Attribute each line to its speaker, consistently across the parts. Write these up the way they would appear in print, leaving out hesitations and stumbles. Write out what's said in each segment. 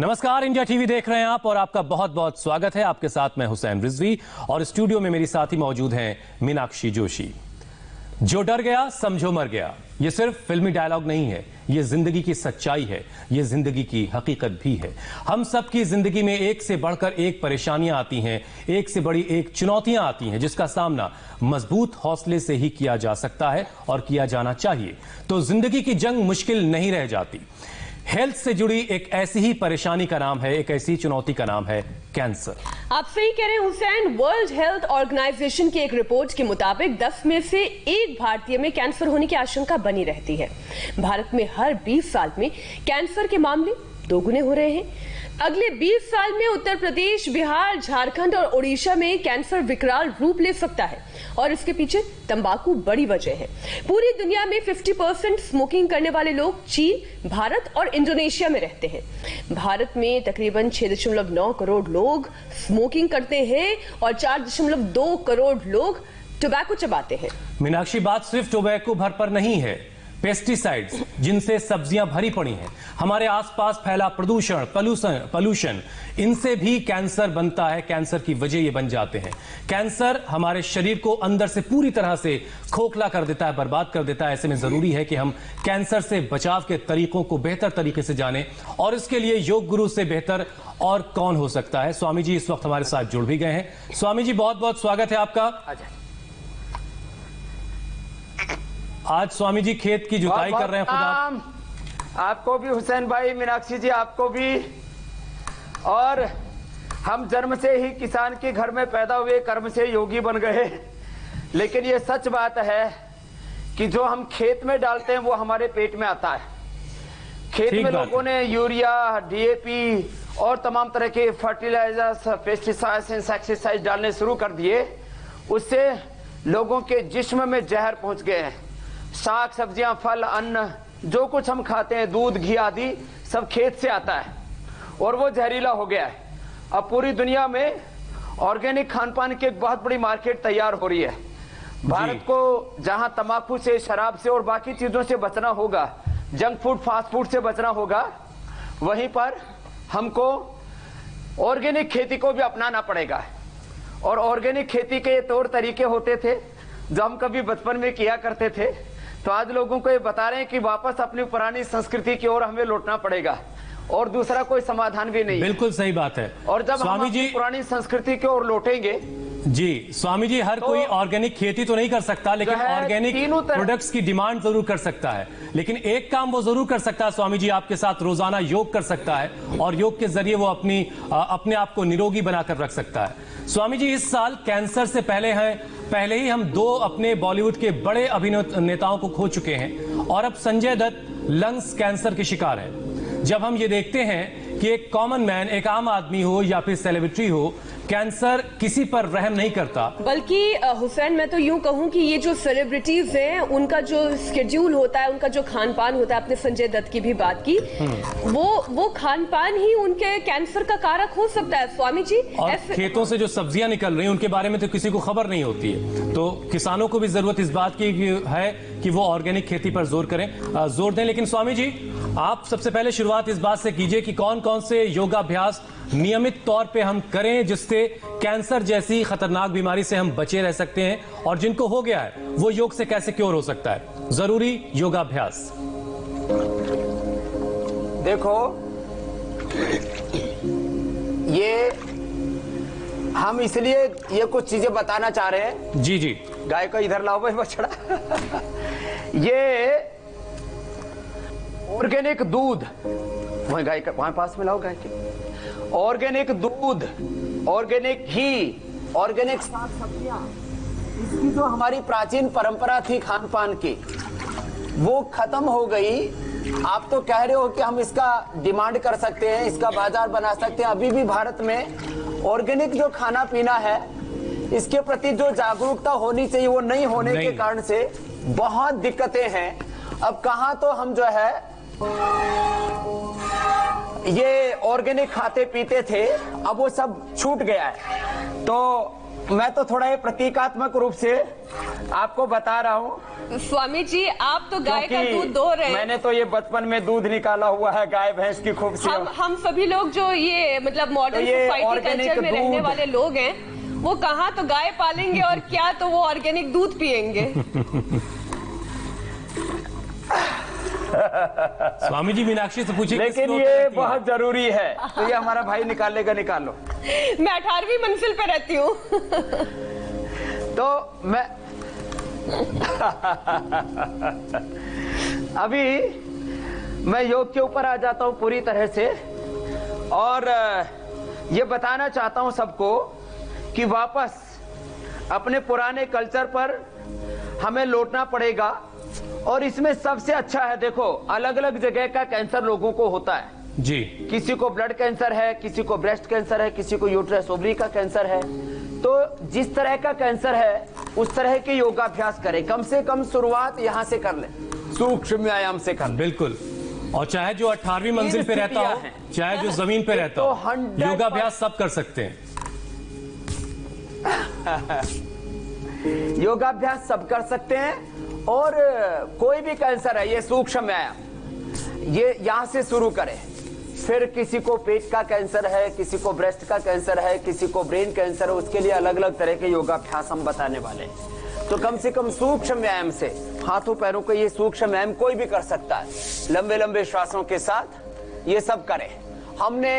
Speaker 1: नमस्कार, India TV देख रहे हैं आप और आपका बहुत बहुत स्वागत है। आपके साथ मैं हुसैन रिजवी और स्टूडियो में मेरी साथी मौजूद हैं मीनाक्षी जोशी। जो डर गया समझो मर गया, ये सिर्फ फिल्मी डायलॉग नहीं है, ये जिंदगी की सच्चाई है, ये जिंदगी की हकीकत भी है। हम सब की जिंदगी में एक से बढ़कर एक परेशानियां आती हैं, एक से बड़ी एक चुनौतियां आती हैं, जिसका सामना मजबूत हौसले से ही किया जा सकता है और किया जाना चाहिए। तो जिंदगी की जंग मुश्किल नहीं रह जाती। हेल्थ से जुड़ी एक ऐसी ही परेशानी का नाम है, एक ऐसी चुनौती का नाम है कैंसर।
Speaker 2: आप सही कह रहे हैं हुसैन। वर्ल्ड हेल्थ ऑर्गेनाइजेशन की एक रिपोर्ट के मुताबिक 10 में से एक भारतीय में कैंसर होने की आशंका बनी रहती है। भारत में हर 20 साल में कैंसर के मामले दोगुने हो रहे हैं। अगले 20 साल में उत्तर प्रदेश, बिहार, झारखंड और ओडिशा में कैंसर विकराल रूप ले सकता है और इसके पीछे तंबाकू बड़ी वजह है। पूरी दुनिया में 50% स्मोकिंग करने वाले लोग चीन, भारत और इंडोनेशिया में रहते हैं। भारत में तकरीबन 6.9 करोड़ लोग स्मोकिंग करते हैं और 4.2 करोड़ लोग टोबैको चबाते हैं।
Speaker 1: मीनाक्षी, बात सिर्फ टोबैको भर पर नहीं है। पेस्टिसाइड्स जिनसे सब्जियां भरी पड़ी हैं, हमारे आसपास फैला प्रदूषण, पॉल्यूशन, इनसे भी कैंसर बनता है। कैंसर की वजह ये बन जाते हैं। कैंसर हमारे शरीर को अंदर से पूरी तरह से खोखला कर देता है, बर्बाद कर देता है। ऐसे में जरूरी है कि हम कैंसर से बचाव के तरीकों को बेहतर तरीके से जानें और इसके लिए योग गुरु से बेहतर और कौन हो सकता है। स्वामी जी इस वक्त हमारे साथ जुड़ भी गए हैं। स्वामी जी, बहुत बहुत स्वागत है आपका। आज स्वामी जी खेत की जुताई कर रहे हैं। खुदा
Speaker 3: आपको भी हुसैन भाई, मीनाक्षी जी आपको भी। और हम जन्म से ही किसान के घर में पैदा हुए, कर्म से योगी बन गए। लेकिन ये सच बात है कि जो हम खेत में डालते हैं वो हमारे पेट में आता है। खेत में लोगों ने यूरिया, डीएपी और तमाम तरह के फर्टिलाइजर्स, पेस्टिसाइड्स, इंसेक्टिसाइड डालने शुरू कर दिए। उससे लोगों के जिस्म में जहर पहुंच गए हैं। साग सब्जियां, फल, अन्न जो कुछ हम खाते हैं, दूध, घी आदि सब खेत से आता है और वो जहरीला हो गया है। अब पूरी दुनिया में ऑर्गेनिक खान पान की एक बहुत बड़ी मार्केट तैयार हो रही है। भारत को जहां तंबाकू से, शराब से और बाकी चीजों से बचना होगा, जंक फूड, फास्ट फूड से बचना होगा, वहीं पर हमको ऑर्गेनिक खेती को भी अपनाना पड़ेगा। और ऑर्गेनिक खेती के तौर तरीके होते थे जो हम कभी बचपन में किया करते थे, तो आज लोगों को ये बता रहे हैं कि वापस अपनी पुरानी संस्कृति की ओर हमें लौटना पड़ेगा और दूसरा कोई समाधान भी नहीं।
Speaker 1: बिल्कुल सही बात है।
Speaker 3: और जब हम अपनी पुरानी संस्कृति की ओर लौटेंगे
Speaker 1: जी स्वामी जी, हर कोई ऑर्गेनिक खेती तो नहीं कर सकता, लेकिन ऑर्गेनिक प्रोडक्ट्स की डिमांड जरूर कर सकता है। लेकिन एक काम वो जरूर कर सकता है स्वामी जी, आपके साथ रोजाना योग कर सकता है और योग के जरिए वो अपने आप को निरोगी बनाकर रख सकता है। स्वामी जी, इस साल कैंसर से पहले ही हम 2 अपने बॉलीवुड के बड़े अभिनेताओं को खो चुके हैं और अब संजय दत्त लंग्स कैंसर के शिकार है। जब हम ये देखते हैं कि एक कॉमन मैन, एक आम आदमी हो या फिर सेलिब्रिटी हो, कैंसर किसी पर रहम नहीं करता।
Speaker 2: बल्कि हुसैन, मैं तो यूं कहूं कि ये जो सेलिब्रिटीज हैं, उनका जो स्केड्यूल होता है, उनका जो खान पान होता है, आपने संजय दत्त की भी बात की, वो खान पान ही उनके कैंसर का कारक हो सकता है स्वामी जी।
Speaker 1: और खेतों से जो सब्जियां निकल रही हैं उनके बारे में तो किसी को खबर नहीं होती है। तो किसानों को भी जरूरत इस बात की है कि वो ऑर्गेनिक खेती पर जोर दें। लेकिन स्वामी जी, आप सबसे पहले शुरुआत इस बात से कीजिए कि कौन कौन से योगाभ्यास नियमित तौर पे हम करें जिससे कैंसर जैसी खतरनाक बीमारी से हम बचे रह सकते हैं, और जिनको हो गया है वो योग से कैसे क्योर हो सकता है। जरूरी योगाभ्यास।
Speaker 3: देखो, ये हम इसलिए ये कुछ चीजें बताना चाह रहे हैं।
Speaker 1: जी जी,
Speaker 3: गाय को इधर लाओ भाई, बछड़ा। ये ऑर्गेनिक दूध, वहीं गाय का वहां पास में लाओ, गाय के ऑर्गेनिक दूध, ऑर्गेनिक घी, ऑर्गेनिक साग सब्जियां, इसकी जो हमारी प्राचीन परंपरा थी खान पान की, वो खत्म हो गई। आप तो कह रहे हो कि हम इसका डिमांड कर सकते हैं, इसका बाजार बना सकते हैं। अभी भी भारत में ऑर्गेनिक जो खाना पीना है, इसके प्रति जो जागरूकता होनी चाहिए वो नहीं होने के कारण से बहुत दिक्कतें हैं। अब कहां तो हम जो है ये ऑर्गेनिक खाते पीते थे, अब वो सब छूट गया है। तो मैं तो थोड़ा ये प्रतीकात्मक रूप से आपको बता रहा हूँ।
Speaker 2: स्वामी जी, आप तो गाय का
Speaker 3: क्योंकि
Speaker 2: दूध दो रहे हैं।
Speaker 3: मैंने तो ये बचपन में दूध निकाला हुआ है गाय भैंस की खूब सी।
Speaker 2: हम सभी लोग जो ये मतलब मॉडर्न
Speaker 3: तो ये
Speaker 2: सोसाइटी
Speaker 3: organic
Speaker 2: कल्चर में रहने
Speaker 3: दूध।
Speaker 2: वाले लोग हैं, वो कहाँ तो गाय पालेंगे और क्या तो वो ऑर्गेनिक दूध पियेंगे।
Speaker 1: स्वामी जी मीनाक्षी से पूछिए
Speaker 3: लेकिन
Speaker 1: किसको
Speaker 3: ये
Speaker 1: होता है कि-
Speaker 3: बहुत जरूरी है, तो ये हमारा भाई निकालेगा, निकाल लो।
Speaker 2: मैं 18वीं मंजिल पे रहती हूँ।
Speaker 3: तो मैं अभी मैं योग के ऊपर आ जाता हूं पूरी तरह से, और ये बताना चाहता हूं सबको कि वापस अपने पुराने कल्चर पर हमें लौटना पड़ेगा। और इसमें सबसे अच्छा है, देखो अलग अलग जगह का कैंसर लोगों को होता है
Speaker 1: जी।
Speaker 3: किसी को ब्लड कैंसर है, किसी को ब्रेस्ट कैंसर है, किसी को यूट्रस ओवरी का कैंसर है। तो जिस तरह का कैंसर है उस तरह के योगाभ्यास करें, कम से कम शुरुआत यहां से कर लें, सूक्ष्म व्यायाम से कर लें।
Speaker 1: बिल्कुल। और चाहे जो 18वीं मंजिल पे रहता हो,
Speaker 3: हैं।
Speaker 1: चाहे जो जमीन पे रहता
Speaker 3: तो
Speaker 1: हो,
Speaker 3: 100%
Speaker 1: योगाभ्यास सब कर सकते हैं।
Speaker 3: योगाभ्यास सब कर सकते हैं। और कोई भी कैंसर है, ये सूक्ष्म व्यायाम ये यहां से शुरू करें। फिर किसी को पेट का कैंसर है, किसी को ब्रेस्ट का कैंसर है, किसी को ब्रेन कैंसर है, उसके लिए अलग अलग तरह के योगाभ्यास हम बताने वाले हैं। तो कम से कम सूक्ष्म व्यायाम से, हाथों पैरों को ये सूक्ष्म व्यायाम कोई भी कर सकता है, लंबे लंबे श्वासों के साथ ये सब करें। हमने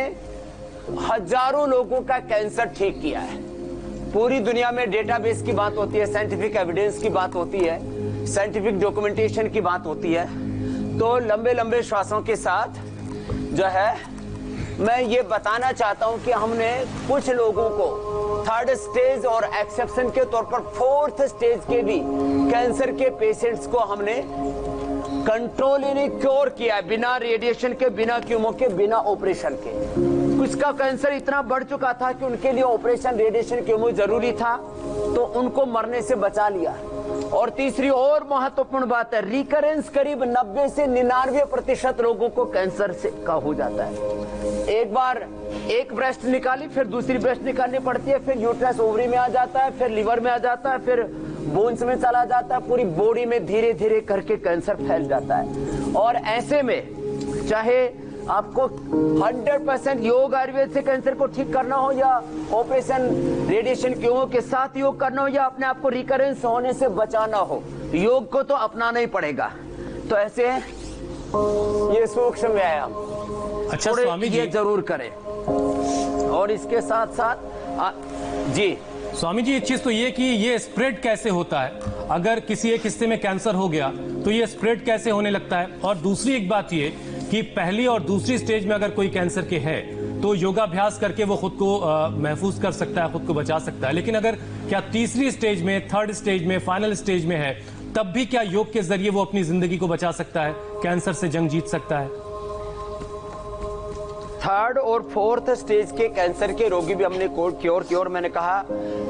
Speaker 3: हजारों लोगों का कैंसर ठीक किया है। पूरी दुनिया में डेटाबेस की बात होती है, साइंटिफिक एविडेंस की बात होती है, साइंटिफिक डॉक्यूमेंटेशन की बात होती है। तो लंबे लंबे श्वासों के साथ जो है मैं ये बताना चाहता हूं कि हमने कुछ लोगों को 3rd स्टेज और एक्सेप्शन के तौर पर 4th स्टेज के भी कैंसर के पेशेंट्स को हमने कंट्रोल यानी क्योर किया, बिना रेडिएशन के, बिना कीमो के, बिना ऑपरेशन के। कुछ का कैंसर इतना बढ़ चुका था कि उनके लिए ऑपरेशन, रेडिएशन, कीमो जरूरी था, तो उनको मरने से बचा लिया। और तीसरी और महत्वपूर्ण बात है, रिकरेंस करीब 90 से 99% लोगों को कैंसर से का हो जाता है। एक बार एक ब्रेस्ट निकाली, फिर दूसरी ब्रेस्ट निकालनी पड़ती है, फिर यूट्रस ओवरी में आ जाता है, फिर लिवर में आ जाता है, फिर बोन्स में चला जाता है, पूरी बॉडी में धीरे धीरे करके कैंसर फैल जाता है। और ऐसे में चाहे आपको 100% योग आयुर्वेद से कैंसर को ठीक करना हो, या ऑपरेशन, रेडिएशन, कीमो के साथ योग करना हो, या अपने आप को रिकरेंस होने से बचाना हो, योग को तो अपनाना ही पड़ेगा। तो ऐसे ये सूक्ष्म व्यायाम
Speaker 1: अच्छा स्वामी जी,
Speaker 3: ये जरूर करें। और इसके साथ साथ जी
Speaker 1: स्वामी जी, एक चीज तो ये कि ये स्प्रेड कैसे होता है, अगर किसी एक हिस्से में कैंसर हो गया तो ये स्प्रेड कैसे होने लगता है। और दूसरी एक बात ये कि पहली और दूसरी स्टेज में अगर कोई कैंसर के है तो योगाभ्यास करके वो खुद को महफूज कर सकता है, खुद को बचा सकता है। लेकिन अगर क्या तीसरी स्टेज में, 3rd स्टेज में, फाइनल स्टेज में है, तब भी क्या योग के जरिए वो अपनी जिंदगी को बचा सकता है, कैंसर से जंग जीत सकता है?
Speaker 3: 3rd और 4th स्टेज के कैंसर के रोगी भी हमने क्योर किया। और मैंने कहा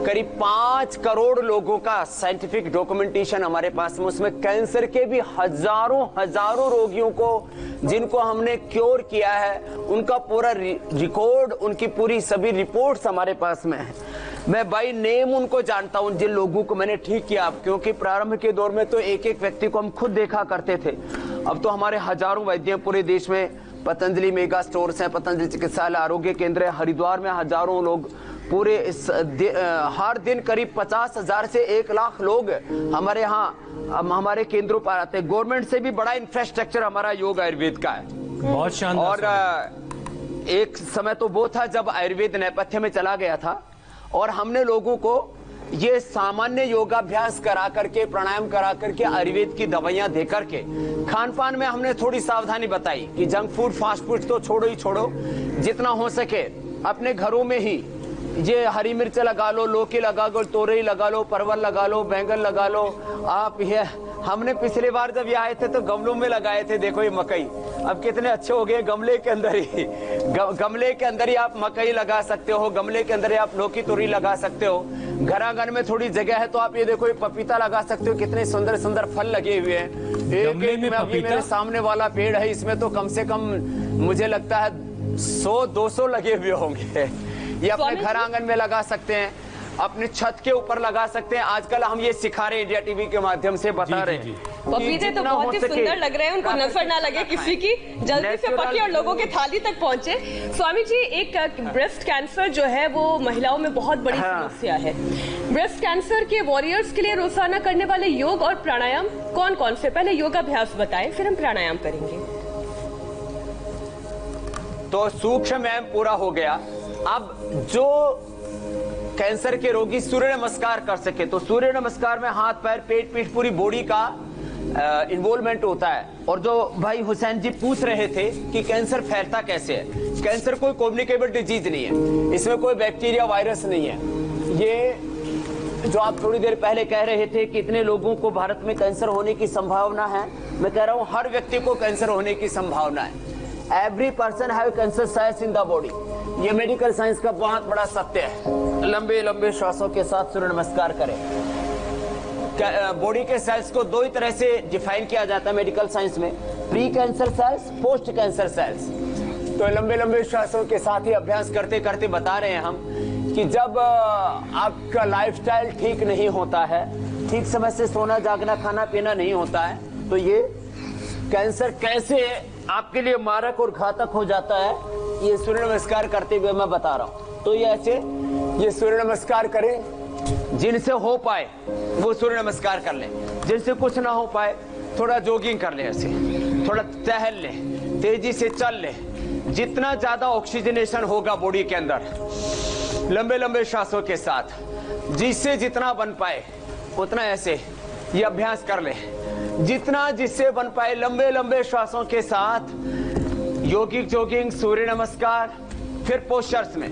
Speaker 3: करीब 5 करोड़ लोगों का साइंटिफिक डॉक्यूमेंटेशन हमारे पास में, उसमें कैंसर के भी हजारों रोगियों को जिनको हमने क्योर किया है, उनका पूरा रिकॉर्ड, उनकी पूरी सभी रिपोर्ट्स हमारे पास में है। मैं बाय नेम उनको जानता हूं जिन लोगों को मैंने ठीक किया। क्योंकि प्रारंभ के दौर में तो एक एक व्यक्ति को हम खुद देखा करते थे, अब तो हमारे हजारों वैद्य पूरे देश में, पतंजलि मेगा स्टोर्स हैं, पतंजलि चिकित्सालय, आरोग्य केंद्र है, हरिद्वार में हजारों लोग पूरे हर दिन करीब 50,000 से 1 लाख लोग हमारे यहाँ हमारे केंद्रों पर आते हैं। गवर्नमेंट से भी बड़ा इंफ्रास्ट्रक्चर हमारा योग आयुर्वेद का है।
Speaker 1: बहुत शानदार।
Speaker 3: और एक समय तो वो था जब आयुर्वेद नेपथ्य में चला गया था, और हमने लोगों को ये सामान्य योगाभ्यास करा करके, प्राणायाम करा करके, आयुर्वेद की दवाइयां दे करके, खान पान में हमने थोड़ी सावधानी बताई कि जंक फूड, फास्ट फूड तो छोड़ो ही छोड़ो, जितना हो सके अपने घरों में ही ये हरी मिर्च लगा लो, लौकी लगा लो, तोरई लगा लो, परवल लगा लो, बैंगन लगा लो। आप ये हमने पिछली बार जब ये आए थे तो गमलों में लगाए थे, देखो ये मकई अब कितने अच्छे हो गए, गमले के अंदर ही गमले के अंदर ही आप मकई लगा सकते हो, गमले के अंदर ही आप लौकी तोरी लगा सकते हो। घर आंगन में थोड़ी जगह है तो आप ये देखो ये पपीता लगा सकते हो, कितने सुंदर सुंदर फल लगे हुए हैं। एक में अभी मेरे सामने वाला पेड़ है, इसमें तो कम से कम मुझे लगता है 100-200 लगे हुए होंगे। ये अपने घर आंगन में लगा सकते हैं। अपने छत के ऊपर लगा सकते हैं। आजकल हम ये सिखा रहे हैं, इंडिया टीवी के माध्यम से बता रहे हैं।
Speaker 2: पपीते तो बहुत ही सुंदर लग रहे हैं, उनको नजर ना लगे किसी की, जल्दी से पके और लोगों के थाली तक पहुंचे। स्वामी जी, एक ब्रेस्ट कैंसर जो है वो महिलाओं में बहुत बड़ी समस्या है। ब्रेस्ट कैंसर के वॉरियर्स के लिए रोजाना करने वाले योग और प्राणायाम कौन कौन से? पहले योगाभ्यास बताएं, फिर हम प्राणायाम करेंगे।
Speaker 3: तो सूक्ष्म व्यायाम पूरा हो गया। अब जो कैंसर के रोगी सूर्य नमस्कार कर सके, तो सूर्य नमस्कार में हाथ पैर पेट पीठ पूरी बॉडी का इन्वॉल्वमेंट होता है। और जो भाई हुसैन जी पूछ रहे थे कि कैंसर फैलता कैसे है, कैंसर कोई कम्युनिकेबल डिजीज नहीं है, इसमें कोई बैक्टीरिया वायरस नहीं है। ये जो आप थोड़ी देर पहले कह रहे थे कि इतने लोगों को भारत में कैंसर होने की संभावना है, मैं कह रहा हूं हर व्यक्ति को कैंसर होने की संभावना है। Every person have cancer cells in the body. ये मेडिकल साइंस का बहुत बड़ा सत्य है। लंबे लंबे श्वासों के साथ सूर्य नमस्कार करें। बॉडी के सेल्स को दो ही तरह से डिफाइन किया जाता है मेडिकल साइंस में, pre cancer cells, post cancer cells. तो लंबे लंबे श्वासों के साथ ही अभ्यास करते करते बता रहे हैं हम कि जब आपका लाइफस्टाइल ठीक नहीं होता है, ठीक समय से सोना जागना खाना पीना नहीं होता है, तो ये कैंसर कैसे आपके लिए मारक और घातक हो जाता है, ये सूर्य नमस्कार करते हुए मैं बता रहा हूं। तो ये ऐसे ये सूर्य नमस्कार करें, जिनसे हो पाए वो सूर्य नमस्कार कर ले, जिनसे कुछ ना हो पाए थोड़ा जॉगिंग कर ले, ऐसे थोड़ा टहल ले, तेजी से चल ले। जितना ज्यादा ऑक्सीजनेशन होगा बॉडी के अंदर लंबे लंबे श्वासों के साथ, जिससे जितना बन पाए उतना ऐसे ये अभ्यास कर ले। जितना जिससे बन पाए लंबे लंबे श्वासों के साथ योगिक जॉगिंग, सूर्य नमस्कार, फिर पोस्चर्स में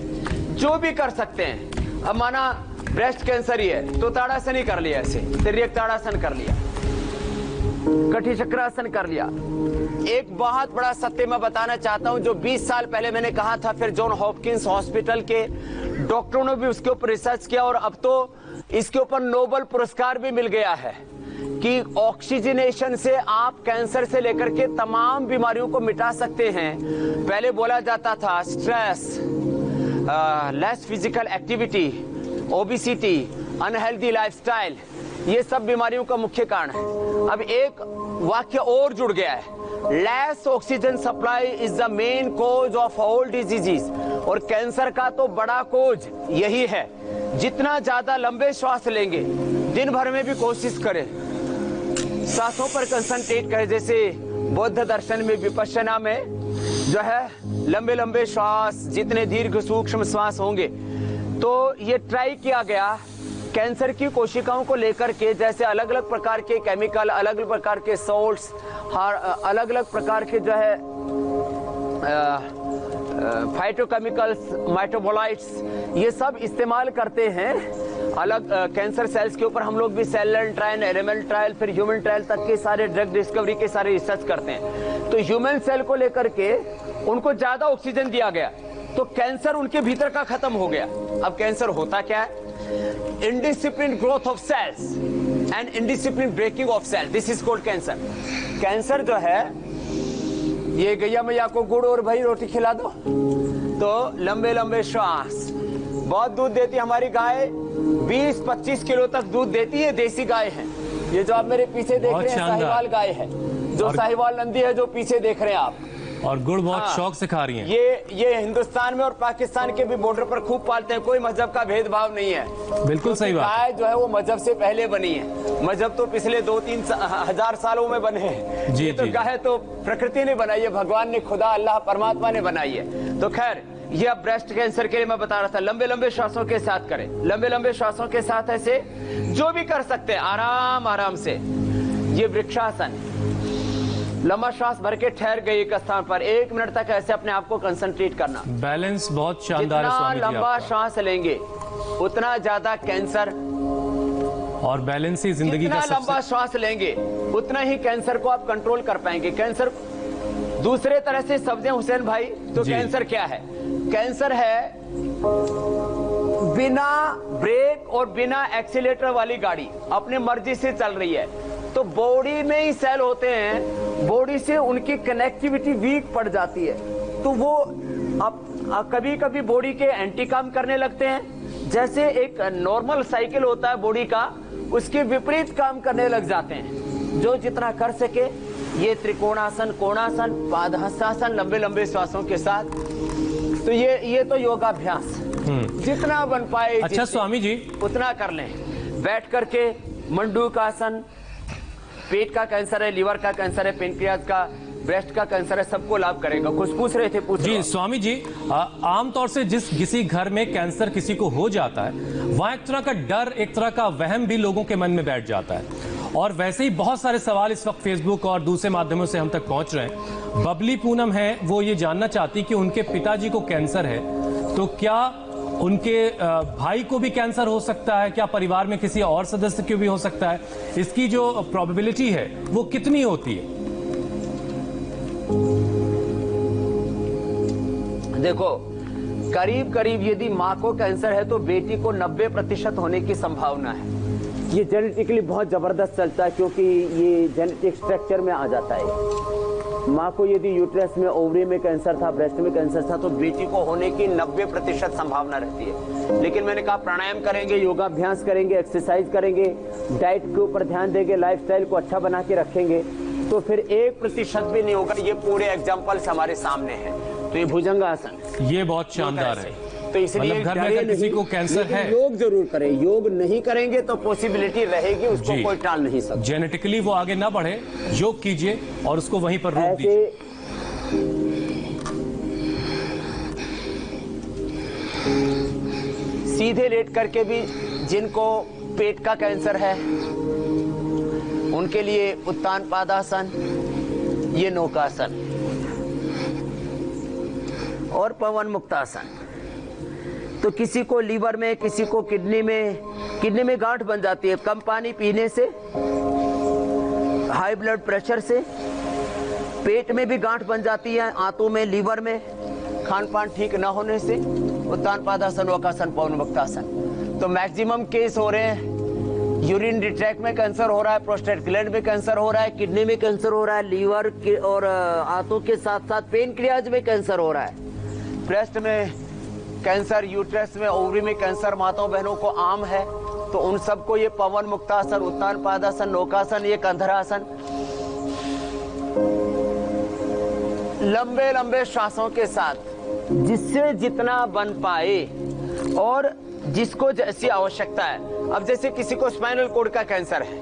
Speaker 3: जो भी कर सकते हैं। अब माना ब्रेस्ट कैंसर ही है तो ताड़ासन ही कर लिया, ऐसे तिर्यक ताड़ासन कर लिया, कटी चक्रासन कर लिया। एक बहुत बड़ा सत्य मैं बताना चाहता हूं, जो 20 साल पहले मैंने कहा था, फिर जॉन हॉपकिंस हॉस्पिटल के डॉक्टरों ने भी उसके ऊपर रिसर्च किया और अब तो इसके ऊपर नोबेल पुरस्कार भी मिल गया है कि ऑक्सीजनेशन से आप कैंसर से लेकर के तमाम बीमारियों को मिटा सकते हैं। पहले बोला जाता था stress, less physical activity, obesity, unhealthy lifestyle, ये सब बीमारियों का मुख्य कारण है। अब एक वाक्य और जुड़ गया है, less oxygen supply is the main cause of all diseases. और कैंसर का तो बड़ा कोज यही है। जितना ज्यादा लंबे श्वास लेंगे, दिन भर में भी कोशिश करें सांसों पर कंसंट्रेट करें। जैसे बौद्ध दर्शन में विपश्यना में जो है लंबे लंबे श्वास, जितने दीर्घ सूक्ष्म श्वास होंगे, तो ये ट्राई किया गया कैंसर की कोशिकाओं को लेकर के। जैसे अलग अलग प्रकार के केमिकल, अलग अलग प्रकार के सॉल्ट्स, अलग अलग प्रकार के जो है फाइटोकेमिकल्स, मेटाबोलाइट्स, ये सब इस्तेमाल करते हैं अलग कैंसर सेल्स के ऊपर। हम लोग भी cell line trial, animal trial, फिर ह्यूमन ट्रायल तक के सारे ड्रग डिस्कवरी के सारे रिसर्च करते हैं। तो ह्यूमन सेल को लेकर के उनको ज्यादा ऑक्सीजन दिया गया तो कैंसर उनके भीतर का खत्म हो गया। अब कैंसर होता क्या है? Indiscipline growth of cells and indiscipline breaking of cell, this is called cancer. Cancer जो है, ये गैया मैया को गुड़ और भाई रोटी खिला दो तो लंबे लंबे श्वास। बहुत दूध देती है हमारी गाय, 20-25 किलो तक दूध देती है, देसी गाय है। ये जो आप मेरे पीछे देख रहे हैं साहिवाल गाय है, जो साहिवाल नंदी है जो पीछे देख रहे हैं आप।
Speaker 1: और गुड़ बहुत शौक से खा रही हैं।
Speaker 3: ये हिंदुस्तान में और पाकिस्तान के भी बॉर्डर पर खूब पालते हैं, कोई मजहब का भेदभाव नहीं है।
Speaker 1: बिल्कुल सही बात।
Speaker 3: गाय जो है वो मजहब से पहले बनी है, मजहब तो पिछले 2-3 हजार सालों में बने हैं।
Speaker 1: जी,
Speaker 3: तो गाय तो प्रकृति ने बनाई है, भगवान ने, खुदा अल्लाह परमात्मा ने बनाई है। तो खैर, ये अब ब्रेस्ट कैंसर के लिए मैं बता रहा था, लंबे लंबे श्वासों के साथ करें, लंबे लंबे श्वासों के साथ ऐसे जो भी कर सकते हैं आराम आराम से। ये वृक्षासन, लंबा श्वास भर के ठहर गए एक स्थान पर 1 मिनट तक ऐसे अपने आप को कंसंट्रेट करना।
Speaker 1: बैलेंस बहुत शानदार है स्वामी जी।
Speaker 3: लंबा श्वास लेंगे उतना ज्यादा कैंसर,
Speaker 1: और बैलेंस ही जिंदगी का
Speaker 3: जितना लंबा श्वास लेंगे उतना ही कैंसर को आप कंट्रोल कर पाएंगे। कैंसर दूसरे तरह से समझे हुसैन भाई, तो कैंसर क्या है? कैंसर है बिना ब्रेक और बिना एक्सीलेटर वाली गाड़ी, अपनी मर्जी से चल रही है। तो बॉडी में ही सेल होते हैं, बॉडी से उनकी कनेक्टिविटी वीक पड़ जाती है, तो वो अब कभी कभी बॉडी के एंटी काम करने लगते हैं, जैसे एक नॉर्मल साइकिल होता है बॉडी का, उसके विपरीत काम करने लग जाते हैं। जो जितना कर सके, ये त्रिकोणासन, कोणासन, पादहस्तासन, लंबे लंबे श्वासों के साथ, तो ये तो योगाभ्यास जितना बन पाए।
Speaker 1: अच्छा स्वामी जी,
Speaker 3: उतना कर लें। बैठ करके मंडूकासन, पेट का कैंसर है, लीवर का कैंसर है, पेनक्रियाज का, ब्रेस्ट का कैंसर है, सबको लाभ करेगा। कुछ पूछ रहे थे, पूछ
Speaker 1: जी स्वामी जी, आमतौर से जिस किसी घर में कैंसर किसी को हो जाता है, वहां एक तरह का डर, एक तरह का वहम भी लोगों के मन में बैठ जाता है। और वैसे ही बहुत सारे सवाल इस वक्त फेसबुक और दूसरे माध्यमों से हम तक पहुंच रहे हैं। बबली पूनम है, वो ये जानना चाहती कि उनके पिताजी को कैंसर है, तो क्या उनके भाई को भी कैंसर हो सकता है? क्या परिवार में किसी और सदस्य को भी हो सकता है? इसकी जो प्रोबेबिलिटी है वो कितनी होती है?
Speaker 3: देखो, करीब करीब यदि माँ को कैंसर है तो बेटी को 90% होने की संभावना है। ये जेनेटिकली बहुत जबरदस्त चलता है, क्योंकि ये जेनेटिक स्ट्रक्चर में आ जाता है। माँ को यदि यूट्रस में, ओवरी में कैंसर था, ब्रेस्ट में कैंसर था, तो बेटी को होने की 90% संभावना रहती है। लेकिन मैंने कहा प्राणायाम करेंगे, योगाभ्यास करेंगे, एक्सरसाइज करेंगे, डाइट के ऊपर ध्यान देंगे, लाइफस्टाइल को अच्छा बना के रखेंगे, तो फिर 1% भी नहीं होगा। ये पूरे एग्जाम्पल्स हमारे सामने हैं। तो ये भुजंगासन,
Speaker 1: ये बहुत शानदार है।
Speaker 3: तो इसलिए
Speaker 1: मतलब घर में अगर किसी को कैंसर है,
Speaker 3: योग जरूर करें। योग नहीं करेंगे तो पॉसिबिलिटी रहेगी, उसको कोई टाल नहीं सकता।
Speaker 1: जेनेटिकली वो आगे ना बढ़े, योग कीजिए और उसको वहीं पर रोक दीजिए।
Speaker 3: सीधे लेट करके भी जिनको पेट का कैंसर है, उनके लिए उत्तान पादासन, ये नौकासन और पवन मुक्तासन। तो किसी को लीवर में, किसी को किडनी में गांठ बन जाती है कम पानी पीने से, हाई ब्लड प्रेशर से, पेट में भी गांठ बन जाती है, आंतों में, लीवर में, खान पान ठीक न होने से। उत्तान पादासन, नौकासन, पवन मुक्तासन। तो मैक्सिमम केस हो रहे हैं, यूरिनरी ट्रैक्ट में कैंसर हो रहा है, प्रोस्टेट ग्लैंड में कैंसर हो रहा है, किडनी में कैंसर हो रहा है, लीवर और आंतों के साथ साथ पेनक्रियाज में कैंसर हो रहा है, ब्रेस्ट में कैंसर, यूट्रस में, ओवरी में कैंसर माताओं बहनों को आम है। तो उन सबको ये पवन मुक्तासन, उत्तान पादासन, नौकासन, ये कंधरासन, लंबे लंबे श्वासों के साथ, जिससे जितना बन पाए और जिसको जैसी आवश्यकता है। अब जैसे किसी को स्पाइनल कॉर्ड का कैंसर है,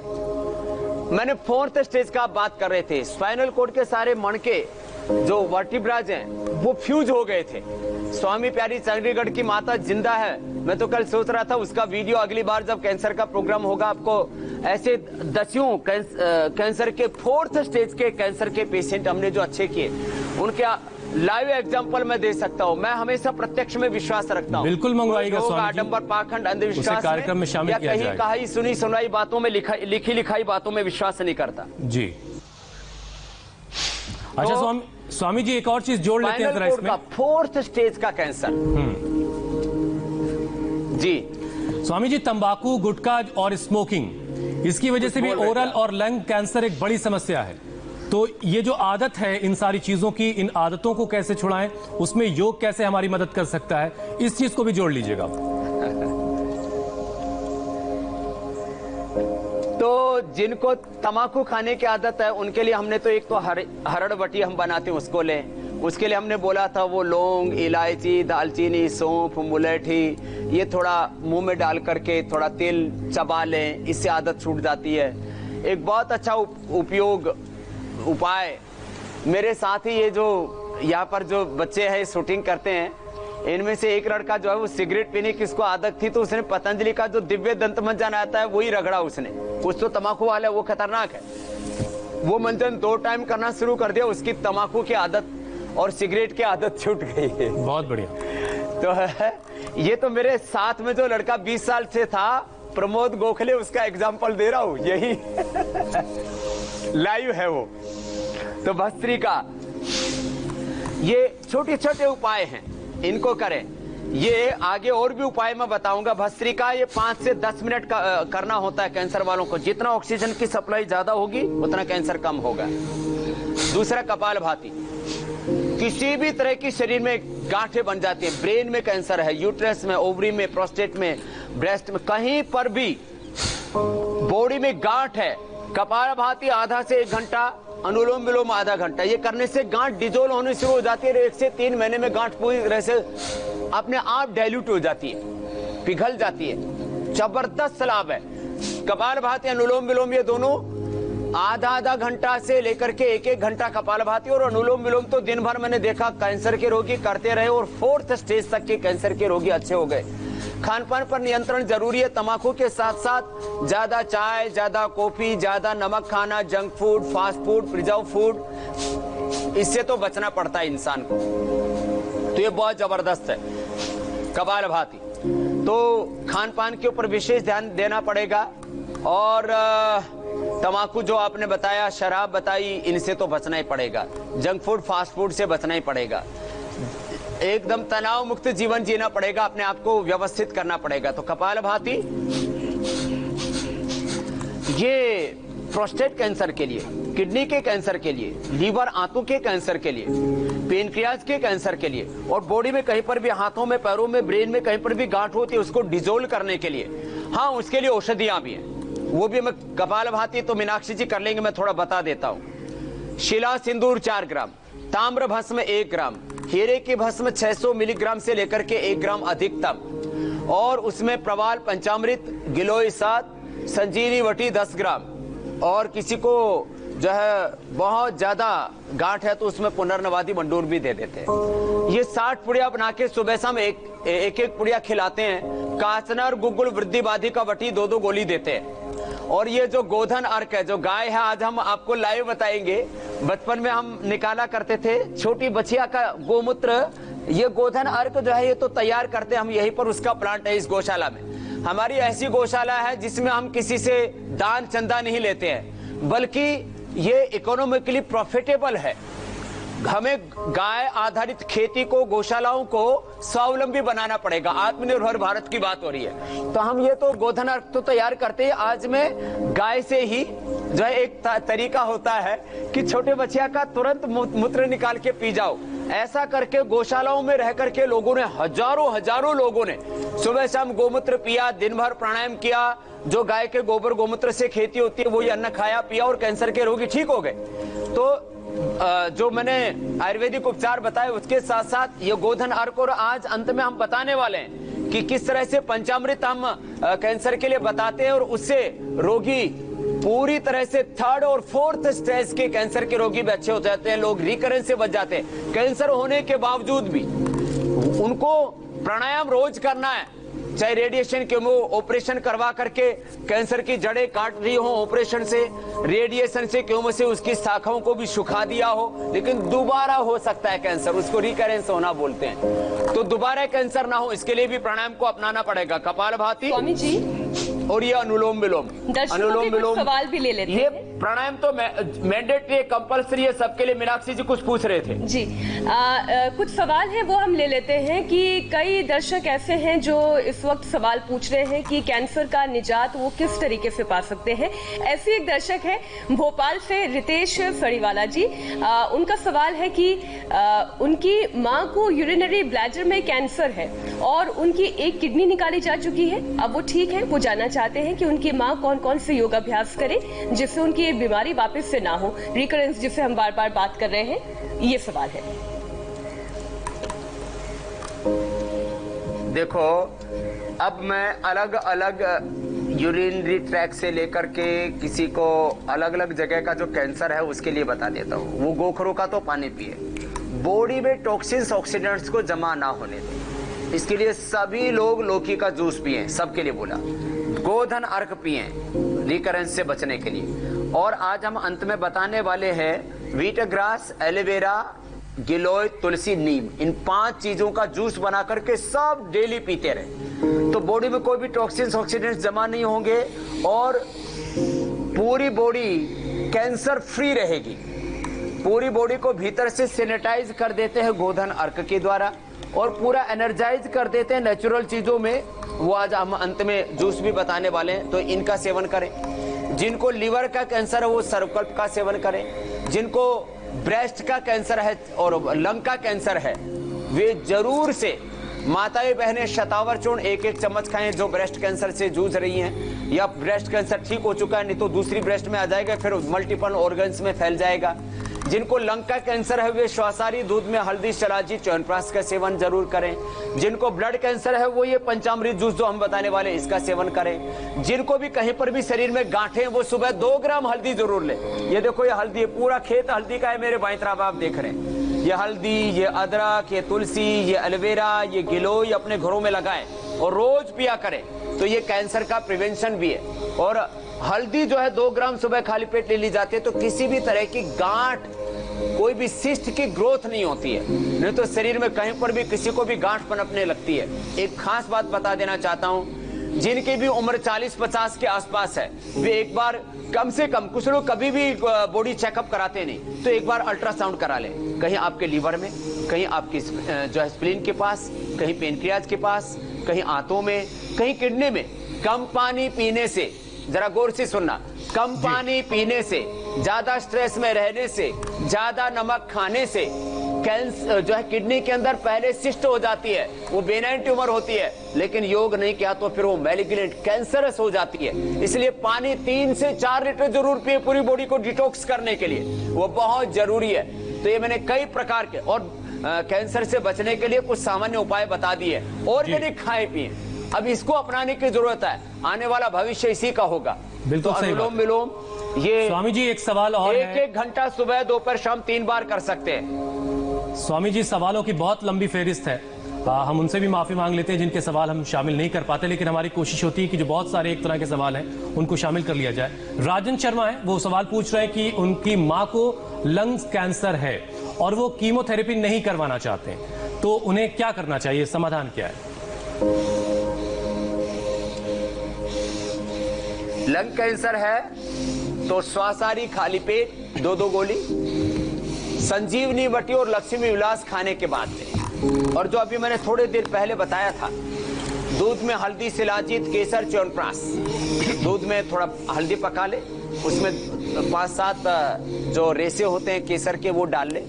Speaker 3: मैंने 4th स्टेज का बात कर रहे थे, स्पाइनल कॉर्ड के सारे मणके जो वर्टिब्राज हैं वो फ्यूज हो गए थे। स्वामी प्यारी चंडीगढ़ की माता जिंदा है। मैं तो कल सोच रहा था उसका वीडियो अगली बार जब कैंसर का प्रोग्राम होगा, आपको ऐसे दसियों कैंसर के 4th स्टेज के कैंसर के पेशेंट हमने जो अच्छे किए, उनके लाइव एग्जांपल मैं दे सकता हूं। मैं हमेशा प्रत्यक्ष में विश्वास रखता हूं।
Speaker 1: बिल्कुल मंगवाइएगा स्वामी जी।
Speaker 3: आडंबर, पाखंड, अंधविश्वास
Speaker 1: कार्यक्रम में शामिल किया जाएगा।
Speaker 3: कहीं कहाई सुनी सुनाई बातों में, लिखी लिखाई बातों में विश्वास नहीं करता
Speaker 1: जी। अच्छा स्वामी जी, एक और चीज जोड़ लेते हैं जरा इसमें।
Speaker 3: 4th स्टेज का कैंसर जी।
Speaker 1: स्वामी जी, तंबाकू, गुटखा और स्मोकिंग, इसकी वजह से भी ओरल और लंग कैंसर एक बड़ी समस्या है। तो ये जो आदत है इन सारी चीजों की, इन आदतों को कैसे छुड़ाएं, उसमें योग कैसे हमारी मदद कर सकता है, इस चीज को भी जोड़ लीजिएगा।
Speaker 3: तो जिनको तंबाकू खाने की आदत है उनके लिए हमने तो एक तो हरड़ बटी हम बनाते हैं, उसको ले। उसके लिए हमने बोला था वो लौंग, इलायची, दालचीनी, सौंफ, मुलेठी, ये थोड़ा मुंह में डाल करके थोड़ा तेल चबा लें, इससे आदत छूट जाती है। एक बहुत अच्छा उपाय, मेरे साथ ही ये जो यहाँ पर जो बच्चे हैं शूटिंग करते हैं, इनमें से एक लड़का जो है वो सिगरेट पीने की इसको आदत थी, तो उसने पतंजलि का जो दिव्य दंत मंजन आता है वही रगड़ा उसने। कुछ तो तंबाकू वाला है, वो खतरनाक है। वो मंजन 2 टाइम करना शुरू कर दिया, उसकी तंबाकू की आदत और सिगरेट की आदत छूट गई है।
Speaker 1: बहुत बढ़िया।
Speaker 3: तो ये तो मेरे साथ में जो लड़का 20 साल से था, प्रमोद गोखले, उसका एग्जाम्पल दे रहा हूं, यही लाइव है वो। तो भस्त्रिका, ये छोटे छोटे उपाय हैं, इनको करें। ये आगे और भी उपाय मैं बताऊंगा। भस्त्रिका ये 5 से 10 मिनट का करना होता है कैंसर वालों को। जितना ऑक्सीजन की सप्लाई ज्यादा होगी उतना कैंसर कम होगा। दूसरा, कपालभाति। किसी भी तरह की शरीर में गांठें बन जाती हैं। ब्रेन में कैंसर है, यूट्रस में, ओवरी में, प्रोस्टेट में, ब्रेस्ट में, कहीं पर भी बॉडी में गांठ है, कपालभाति आधा से 1 घंटा, अनुलोम विलोम आधा घंटा, ये करने से गांठ डिजोल्व होने शुरू हो जाती है। 1 से 3 महीने में गांठ पूरी तरह से अपने आप डाइल्यूट हो जाती है, पिघल जाती है। जबरदस्त लाभ है। कपालभाति, अनुलोम विलोम, ये दोनों आधा घंटा से लेकर के 1 घंटा कपालभाति और अनुलोम विलोम तो दिन भर मैंने देखा कैंसर के रोगी करते रहे और 4th स्टेज तक के कैंसर के रोगी अच्छे हो गए। खान पान पर नियंत्रण जरूरी है। तंबाकू के साथ साथ ज्यादा चाय, ज्यादा कॉफी, ज्यादा नमक खाना, junk food, fast food, preserve food, इससे तो बचना पड़ता है इंसान को। तो ये बहुत जबरदस्त है कपालभाति। तो खान पान के ऊपर विशेष ध्यान देना पड़ेगा। और तंबाकू जो आपने बताया, शराब बताई, इनसे तो बचना ही पड़ेगा। जंक फूड, फास्ट फूड से बचना ही पड़ेगा। एकदम तनाव मुक्त जीवन जीना पड़ेगा, अपने आप को व्यवस्थित करना पड़ेगा। तो कपालभाति ये प्रोस्टेट कैंसर के लिए, किडनी के कैंसर के लिए, लीवर आंतों के कैंसर के लिए, पेनक्रियाज के कैंसर के लिए, और बॉडी में कहीं पर भी, हाथों में, पैरों में, ब्रेन में कहीं पर भी गांठ होती है उसको डिजोल्व करने के लिए, हाँ, उसके लिए औषधियां भी हैं। वो भी मैं कपालभाति तो मीनाक्षी जी कर लेंगे, मैं थोड़ा बता देता हूं। शिला सिंदूर 4 ग्राम, ताम्र भस्म 1 ग्राम, हीरे की भस्म 600 मिलीग्राम से लेकर के 1 ग्राम अधिकतम, और उसमें प्रवाल पंचामृत, गिलोय 7, संजीवनी वटी 10 ग्राम, और किसी को जो है बहुत ज्यादा गांठ है तो उसमें पुनर्नवादी मंडूर भी दे देते हैं। ये 60 पुड़िया बना के सुबह शाम एक पुड़िया खिलाते हैं। काचना और गुग्गुल वृद्धि बाधी का वटी 2-2 गोली देते हैं। और ये जो गोधन अर्क है, जो गाय है, आज हम आपको लाइव बताएंगे। बचपन में हम निकाला करते थे छोटी बछिया का गोमूत्र, ये गोधन अर्क जो है ये तो तैयार करते हैं हम, यहीं पर उसका प्लांट है इस गौशाला में। हमारी ऐसी गौशाला है जिसमें हम किसी से दान चंदा नहीं लेते हैं, बल्कि ये इकोनॉमिकली प्रॉफिटेबल है। हमें गाय आधारित खेती को, गौशालाओं को स्वावलंबी बनाना पड़ेगा। आत्मनिर्भर भारत की बात हो रही है, तो हम ये तो गोधन अर्क तो तैयार करते हैं। आज में गाय से ही जो है एक तरीका होता है कि छोटे बच्चिया का तुरंत मूत्र निकाल के पी जाओ। ऐसा करके गौशालाओं में रह करके लोगों ने, हजारों लोगों ने सुबह शाम गोमूत्र पिया, दिन भर प्राणायाम किया, जो गाय के गोबर गोमूत्र से खेती होती है वही अन्न खाया पिया, और कैंसर के रोगी ठीक हो गए। तो जो मैंने आयुर्वेदिक उपचार बताए उसके साथ साथ ये गोधन अर्क, और आज अंत में हम बताने वाले हैं कि किस तरह से पंचामृत हम कैंसर के लिए बताते हैं, और उससे रोगी पूरी तरह से 3rd और 4th स्टेज के कैंसर के रोगी भी अच्छे हो जाते हैं। लोग रिकरेंस से बच जाते हैं। कैंसर होने के बावजूद भी उनको प्राणायाम रोज करना है, चाहे रेडिएशन केमो ऑपरेशन करवा करके कैंसर की जड़ें काट रही हो, ऑपरेशन से, रेडिएशन से, केमो से उसकी शाखाओं को भी सुखा दिया हो, लेकिन दोबारा हो सकता है कैंसर, उसको रिकरेंस होना बोलते हैं। तो दोबारा कैंसर ना हो, इसके लिए भी प्राणायाम को अपनाना पड़ेगा। कपालभाति
Speaker 2: स्वामी जी,
Speaker 3: और ये अनुलोम विलोम,
Speaker 2: अनुलोम विलोम सवाल भी ले लेते हैं।
Speaker 3: ये प्राणायाम तो मैंडेटरी है, कंपल्सरी है सबके लिए। मीनाक्षी जी कुछ पूछ रहे थे
Speaker 2: जी। कुछ सवाल हैं वो हम ले लेते हैं कि कई दर्शक ऐसे हैं जो इस वक्त सवाल पूछ रहे हैं कि कैंसर का निजात वो किस तरीके से पा सकते हैं। ऐसी एक दर्शक है भोपाल से, रितेश सड़ीवाला जी। उनका सवाल है कि उनकी मां को यूरिनरी ब्लैडर में कैंसर है और उनकी एक किडनी निकाली जा चुकी है, अब वो ठीक है। वो जानना चाहते हैं कि उनकी मां कौन कौन से योगाभ्यास करे जिससे उनकी ये बीमारी वापस से ना हो, रिकरेंस जिससे हम बार बार बात कर रहे हैं। ये सवाल है।
Speaker 3: देखो, अब मैं अलग अलग यूरिनरी ट्रैक से लेकर के किसी को अलग अलग जगह का जो कैंसर है उसके लिए बता देता हूँ। वो गोखरों का तो पानी पिए, बॉडी में टॉक्सिन्स ऑक्सीडेंट्स को जमा ना होने दें, इसके लिए सभी लोग लौकी का जूस पिए, सबके लिए बोला। गोधन अर्क पिए रिकरेंस से बचने के लिए। और आज हम अंत में बताने वाले हैं वीटग्रास, एलोवेरा, गिलोय, तुलसी, नीम, इन 5 चीजों का जूस बना करके सब डेली पीते रहे, तो बॉडी में कोई भी टॉक्सिन्स ऑक्सीडेंट्स जमा नहीं होंगे और पूरी बॉडी कैंसर फ्री रहेगी। पूरी बॉडी को भीतर से सैनिटाइज कर देते हैं गोधन अर्क के द्वारा और पूरा एनर्जाइज कर देते हैं नेचुरल चीजों में। वो आज हम अंत में जूस भी बताने वाले हैं, तो इनका सेवन करें। जिनको लीवर का कैंसर है वो सर्वकल्प का सेवन करें। जिनको ब्रेस्ट का कैंसर है और लंग का कैंसर है वे जरूर से माताएं बहनें शतावर चूर्ण 1-1 चम्मच खाएं जो ब्रेस्ट कैंसर से जूझ रही हैं, या ब्रेस्ट कैंसर ठीक हो चुका है नहीं तो दूसरी ब्रेस्ट में आ जाएगा, फिर मल्टीपल ऑर्गन्स में फैल जाएगा। जिनको लंग का कैंसर है वे श्वासाहारी दूध में हल्दी, शिलाजीत, च्यवनप्राश का सेवन जरूर करें। जिनको ब्लड कैंसर है वो ये पंचामृत जूस जो हम बताने वाले इसका सेवन करें। जिनको भी कहीं पर भी शरीर में गांठें वो सुबह 2 ग्राम हल्दी जरूर लें। ये देखो ये हल्दी, पूरा खेत हल्दी का है मेरे बाईं तरफ आप देख रहे हैं। ये हल्दी, ये अदरक, ये तुलसी, ये एलोवेरा, ये गिलोय अपने घरों में लगाएं और रोज पिया करें, तो ये कैंसर का प्रिवेंशन भी है। और हल्दी जो है 2 ग्राम सुबह खाली पेट ले ली जाती है तो किसी भी तरह की गांठ, कोई भी सिस्ट की ग्रोथ नहीं होती है, नहीं तो शरीर में कहीं पर भी किसी को भी गांठ पनपने लगती है। एक खास बात बता देना चाहता हूं, जिनकी भी उम्र 40-50 के आसपास है वे एक बार कम से कम, कुछ लोग कभी भी बॉडी चेकअप कराते नहीं, तो एक बार अल्ट्रासाउंड करा लें। कहीं आपके लीवर में, कहीं आपकी जो है स्प्लीन के पास, कहीं पेनक्रियाज के पास, कहीं आंतों में, कहीं किडनी में। कम पानी पीने से, जरा गौर से सुनना, कम पानी पीने से, ज्यादा स्ट्रेस में रहने से, ज्यादा नमक खाने से कैंसर जो है किडनी के अंदर पहले सिस्ट हो जाती है, वो बेनाइन ट्यूमर होती है, लेकिन योग नहीं किया तो फिर वो मैलिग्नेंट कैंसरस हो जाती है। इसलिए पानी 3 से 4 लीटर जरूर पिए पूरी बॉडी को डिटॉक्स करने के लिए, वो बहुत जरूरी है। तो ये मैंने कई प्रकार के और कैंसर से बचने के लिए कुछ सामान्य उपाय बता दिए। ऑर्गेनिक खाए पिए, अब इसको अपनाने की जरूरत है, आने वाला भविष्य इसी का होगा।
Speaker 1: बिल्कुल
Speaker 3: तो
Speaker 1: सही
Speaker 3: अनुलोम विलोम ये
Speaker 1: स्वामी जी एक सवाल और है।
Speaker 3: 1-1 घंटा सुबह, दोपहर, शाम 3 बार कर सकते हैं।
Speaker 1: स्वामी जी सवालों की बहुत लंबी फेहरिस्त है, हम उनसे भी माफी मांग लेते हैं जिनके सवाल हम शामिल नहीं कर पाते, लेकिन हमारी कोशिश होती है कि जो बहुत सारे एक तरह के सवाल हैं उनको शामिल कर लिया जाए। राजन शर्मा है, वो सवाल पूछ रहे हैं कि उनकी मां को लंग्स कैंसर है और वो कीमोथेरेपी नहीं करवाना चाहते हैं, तो उन्हें क्या करना चाहिए, समाधान क्या है?
Speaker 3: लंग कैंसर है तो श्वासाहारी खाली पेट 2-2 गोली संजीवनी बटी और लक्ष्मी विलास खाने के बाद लें। और जो अभी मैंने थोड़ी देर पहले बताया था, दूध में हल्दी, शिलाजीत, केसर, च्यवनप्राश, दूध में थोड़ा हल्दी पका ले, उसमें 5-7 जो रेसे होते हैं केसर के वो डाल ले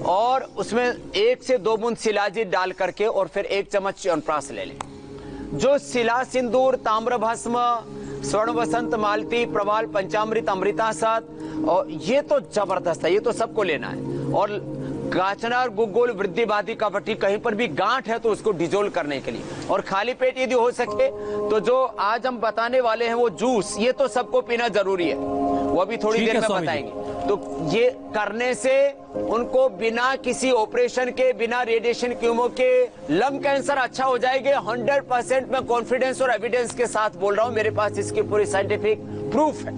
Speaker 3: और उसमें 1 से 2 बूंद शिलाजीत डाल करके और फिर 1 चम्मच च्यवनप्राश ले लें। जो शिला सिंदूर, ताम्र भस्म, स्वर्ण वसंत, मालती, प्रवाल, पंचामृत, अमृतासत, और ये तो जबरदस्त है, ये तो सबको लेना है। और काचनार, गुग्गुल, वृद्धिवादी का पट्टी, कहीं पर भी गांठ है तो उसको डिजोल्व करने के लिए, और खाली पेट यदि हो सके तो जो आज हम बताने वाले हैं वो जूस, ये तो सबको पीना जरूरी है, वो अभी थोड़ी देर में बताएंगे। तो ये करने से उनको बिना किसी ऑपरेशन के, बिना रेडिएशन कीमो के लंग कैंसर अच्छा हो जाएंगे। 100% मैं कॉन्फिडेंस और एविडेंस के साथ बोल रहा हूं, मेरे पास इसकी पूरी साइंटिफिक प्रूफ है।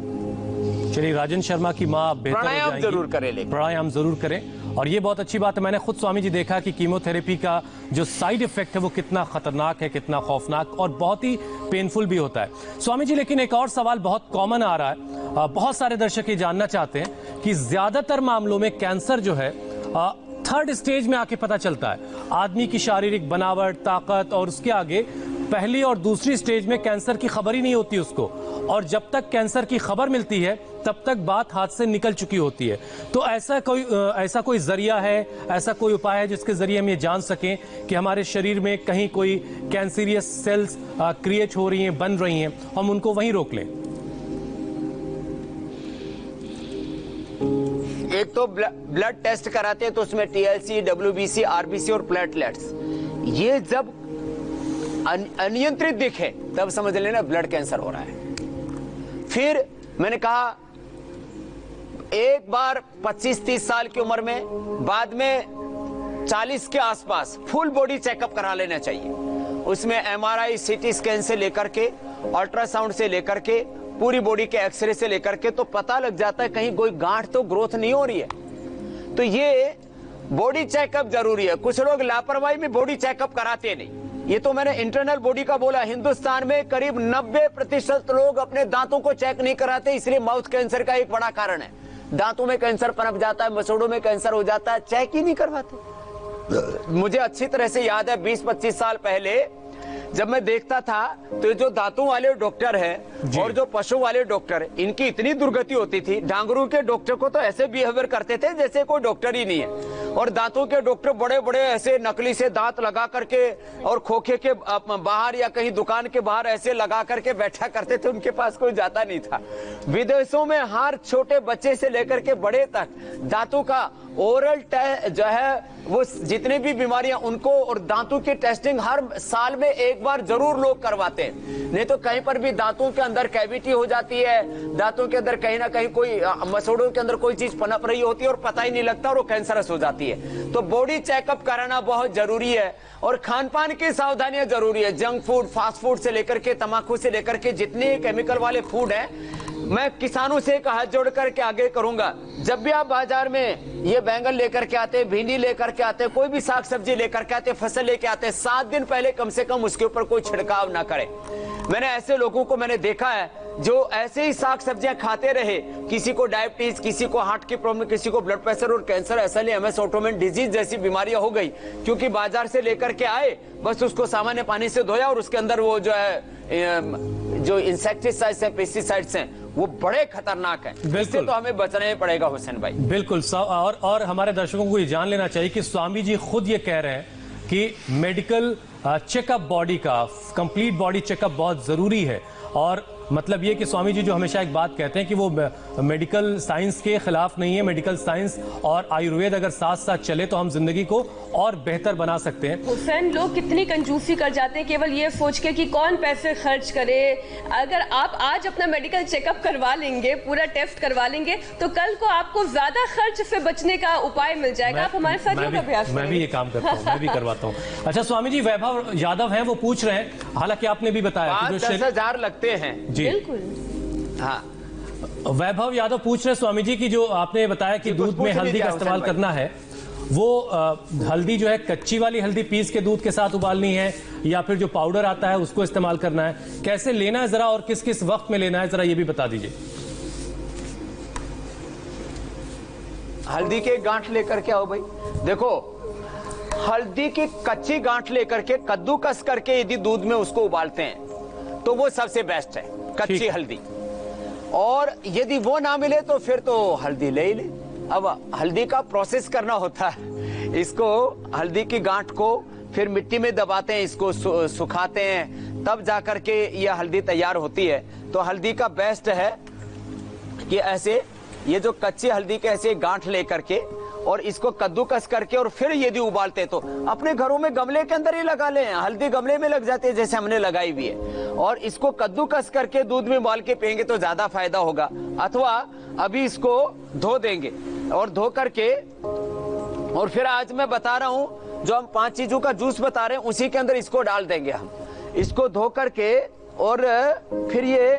Speaker 1: चलिए, राजन शर्मा की मां बेहतर हो
Speaker 3: प्राणायाम
Speaker 1: जाएंगी।
Speaker 3: जरूर करें,
Speaker 1: प्राणायाम जरूर करें, और ये बहुत अच्छी बात है। मैंने खुद स्वामी जी देखा कि कीमोथेरेपी का जो साइड इफेक्ट है वो कितना खतरनाक है, कितना खौफनाक और बहुत ही पेनफुल भी होता है। स्वामी जी, लेकिन एक और सवाल बहुत कॉमन आ रहा है, बहुत सारे दर्शक ये जानना चाहते हैं कि ज्यादातर मामलों में कैंसर जो है 3rd स्टेज में आके पता चलता है। आदमी की शारीरिक बनावट, ताकत और उसके आगे पहली और दूसरी स्टेज में कैंसर की खबर ही नहीं होती उसको, और जब तक कैंसर की खबर मिलती है तब तक बात हाथ से निकल चुकी होती है। तो ऐसा कोई जरिया है, ऐसा कोई उपाय है जिसके जरिए हम ये जान सकें कि हमारे शरीर में कहीं कोई कैंसरियस सेल्स क्रिएट हो रही हैं, बन रही हैं, हम उनको वहीं रोक लें?
Speaker 3: एक तो ब्लड टेस्ट कराते हैं तो उसमें TLC, WBC, RBC और प्लेटलेट्स, ये जब अनियंत्रित दिखे तब समझ लेना ब्लड कैंसर हो रहा है। फिर मैंने कहा एक बार 25-30 साल की उम्र में, बाद में 40 के आसपास फुल बॉडी चेकअप करा लेना चाहिए। उसमें MRI, CT स्कैन से लेकर के, अल्ट्रासाउंड से लेकर के, पूरी बॉडी के एक्सरे से लेकर के, तो पता लग जाता है कहीं कोई गांठ तो ग्रोथ नहीं हो रही है। तो ये बॉडी चेकअप जरूरी है। कुछ लोग लापरवाही में बॉडी चेकअप कराते नहीं, ये तो मैंने इंटरनल बॉडी का बोला। हिंदुस्तान में करीब 90% लोग अपने दांतों को चेक नहीं कराते, इसलिए माउथ कैंसर का एक बड़ा कारण है। दांतों में कैंसर पनप जाता है, मसूड़ों में कैंसर हो जाता है, चेक ही नहीं करवाते। मुझे अच्छी तरह से याद है 20-25 साल पहले जब मैं देखता था तो जो दांतों वाले डॉक्टर हैं और जो पशु वाले डॉक्टर, इनकी इतनी दुर्गति होती थी। डांगरू के डॉक्टर को तो ऐसे बिहेवियर करते थे जैसे कोई डॉक्टर ही नहीं है। और दांतों के डॉक्टर बड़े बड़े ऐसे नकली से दांत लगा करके और खोखे के बाहर या कहीं दुकान के बाहर ऐसे लगा करके बैठा करते थे, उनके पास कोई जाता नहीं था। विदेशों में हर छोटे बच्चे से लेकर के बड़े तक दांतों का ओरल जो है वो जितने भी बीमारियां उनको और दांतों की टेस्टिंग हर साल में एक बार जरूर लोग करवाते हैं। नहीं तो कहीं पर भी दांतों के अंदर कैविटी हो जाती है, दांतों के अंदर कहीं ना कहीं कोई मसोड़ों के अंदर कोई चीज पनप रही होती है और पता ही नहीं लगता और वो कैंसरस हो जाती है। तो बॉडी चेकअप कराना बहुत जरूरी है और खान पान की सावधानियां जरूरी है। जंक फूड, फास्ट फूड से लेकर के तंबाकू से लेकर के जितने केमिकल वाले फूड है, मैं किसानों से एक हाथ जोड़ करके आगे करूंगा, जब भी आप बाजार में ये बैंगन लेकर के आते हैं, भिंडी लेकर के आते हैं, कोई भी साग सब्जी लेकर के आते हैं, फसल लेके आते हैं, 7 दिन पहले कम से कम उसके ऊपर कोई छिड़काव ना करें। मैंने ऐसे लोगों को मैंने देखा है जो ऐसे ही साग सब्जियां खाते रहे, किसी को डायबिटीज, किसी को हार्ट की प्रॉब्लम, किसी को ब्लड प्रेशर और कैंसर, ऐसा नहीं MS ऑटोइम्यून डिजीज जैसी बीमारियां हो गई, क्योंकि बाजार से लेकर के आए, बस उसको सामान्य पानी से धोया और उसके अंदर वो जो है जो इंसेक्टिसाइड्स हैं, पेस्टिसाइड्स हैं, वो बड़े खतरनाक हैं। इससे तो हमें बचना ही पड़ेगा हुसैन भाई।
Speaker 1: बिल्कुल। और हमारे दर्शकों को ये जान लेना चाहिए कि स्वामी जी खुद ये कह रहे हैं कि मेडिकल चेकअप बॉडी का, कंप्लीट बॉडी चेकअप बहुत जरूरी है। और मतलब ये कि स्वामी जी जो हमेशा एक बात कहते हैं कि वो मेडिकल साइंस के खिलाफ नहीं है। मेडिकल साइंस और आयुर्वेद अगर साथ साथ चले तो हम जिंदगी को और बेहतर बना सकते हैं।
Speaker 2: हुसैन, लोग कितनी कंजूसी कर जाते हैं केवल ये सोच के कि कौन पैसे खर्च करे। अगर आप आज अपना मेडिकल चेकअप करवा लेंगे, पूरा टेस्ट करवा लेंगे, तो कल को आपको ज्यादा खर्च से बचने का उपाय मिल जाएगा। आप हमारे साथ योग अभ्यास
Speaker 1: मैं भी ये काम करता हूँ, मैं भी करवाता हूँ। अच्छा स्वामी जी, वैभव यादव हैं, वो पूछ रहे हैं, हालांकि आपने भी बताया
Speaker 3: 10,000 लगते हैं।
Speaker 2: बिल्कुल।
Speaker 3: हाँ,
Speaker 1: वैभव यादव पूछ रहे स्वामी जी की जो आपने बताया कि दूध में हल्दी का इस्तेमाल करना है, वो हल्दी जो है कच्ची वाली हल्दी पीस के दूध के साथ उबालनी है या फिर जो पाउडर आता है उसको इस्तेमाल करना है, कैसे लेना है जरा और किस किस वक्त में लेना है जरा ये भी बता दीजिए।
Speaker 3: हल्दी के गांठ लेकर के आओ भाई। देखो, हल्दी की कच्ची गांठ लेकर के कद्दूकस करके यदि दूध में उसको उबालते हैं तो वो सबसे बेस्ट है, कच्ची हल्दी। और यदि वो ना मिले तो फिर तो हल्दी ले ही ले। अब हल्दी का प्रोसेस करना होता है, इसको हल्दी की गांठ को फिर मिट्टी में दबाते हैं, इसको सुखाते हैं, तब जाकर के यह हल्दी तैयार होती है। तो हल्दी का बेस्ट है कि ऐसे ये जो कच्ची हल्दी के ऐसे गांठ लेकर के और इसको कद्दूकस करके और फिर यदि उबालते तो अपने घरों में गमले के अंदर ही लगा लें, हल्दी गमले में लग जाती है जैसे हमने लगाई हुई है, और इसको कद्दूकस करके दूध में उबाल के पिएंगे तो ज्यादा फायदा होगा। अथवा अभी इसको धो देंगे और धो करके, और फिर आज मैं बता रहा हूं जो हम 5 चीजों का जूस बता रहे हैं उसी के अंदर इसको डाल देंगे हम, इसको धो करके। और फिर ये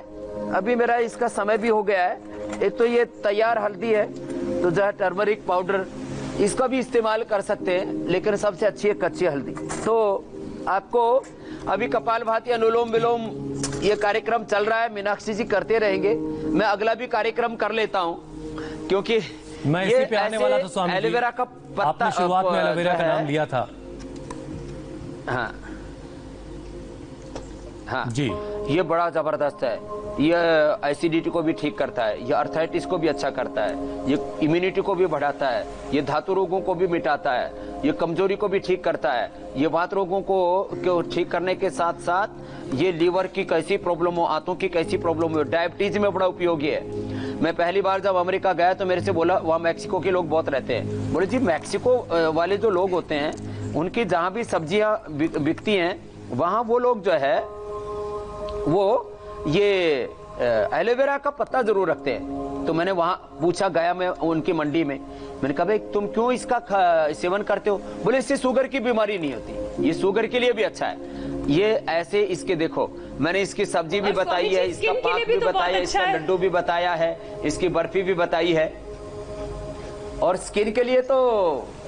Speaker 3: अभी मेरा इसका समय भी हो गया है। एक तो ये तैयार हल्दी है, तो जो है टर्मरिक पाउडर, इसका भी इस्तेमाल कर सकते हैं, लेकिन सबसे अच्छी है कच्ची हल्दी। तो आपको अभी कपालभाति, अनुलोम विलोम ये कार्यक्रम चल रहा है, मीनाक्षी जी करते रहेंगे। मैं अगला भी कार्यक्रम कर लेता हूँ क्योंकि
Speaker 1: मैं इसी पे आने वाला था स्वामी जी।
Speaker 3: एलोवेरा का पत्ता,
Speaker 1: आपने शुरुआत में एलोवेरा का नाम लिया था।
Speaker 3: हाँ हाँ
Speaker 1: जी,
Speaker 3: ये बड़ा जबरदस्त है। ये एसिडिटी को भी ठीक करता है, ये अर्थराइटिस को भी अच्छा करता है, ये इम्यूनिटी को भी बढ़ाता है, ये धातु रोगों को भी मिटाता है, ये कमजोरी को भी ठीक करता है, ये वात रोगों को ठीक करने के साथ साथ ये लीवर की कैसी प्रॉब्लम हो, आंतों की कैसी प्रॉब्लम हो, डायबिटीज में बड़ा उपयोगी है। मैं पहली बार जब अमेरिका गया तो मेरे से बोला, वहाँ मैक्सिको के लोग बहुत रहते हैं, बोले जी मैक्सिको वाले जो लोग होते हैं उनकी जहाँ भी सब्जियाँ बिकती हैं वहाँ वो लोग जो है वो ये एलोवेरा का पत्ता जरूर रखते हैं। तो मैंने वहां पूछा, गया मैं उनकी मंडी में, मैंने कहा भाई तुम क्यों इसका सेवन करते हो? बोले इससे शुगर की बीमारी नहीं होती, ये शुगर के लिए भी अच्छा है। ये ऐसे इसके देखो, मैंने इसकी सब्जी भी बताई है, इसका पाक भी बताया है, इसका लड्डू भी बताया है, इसकी बर्फी भी बताई है। और स्किन के लिए तो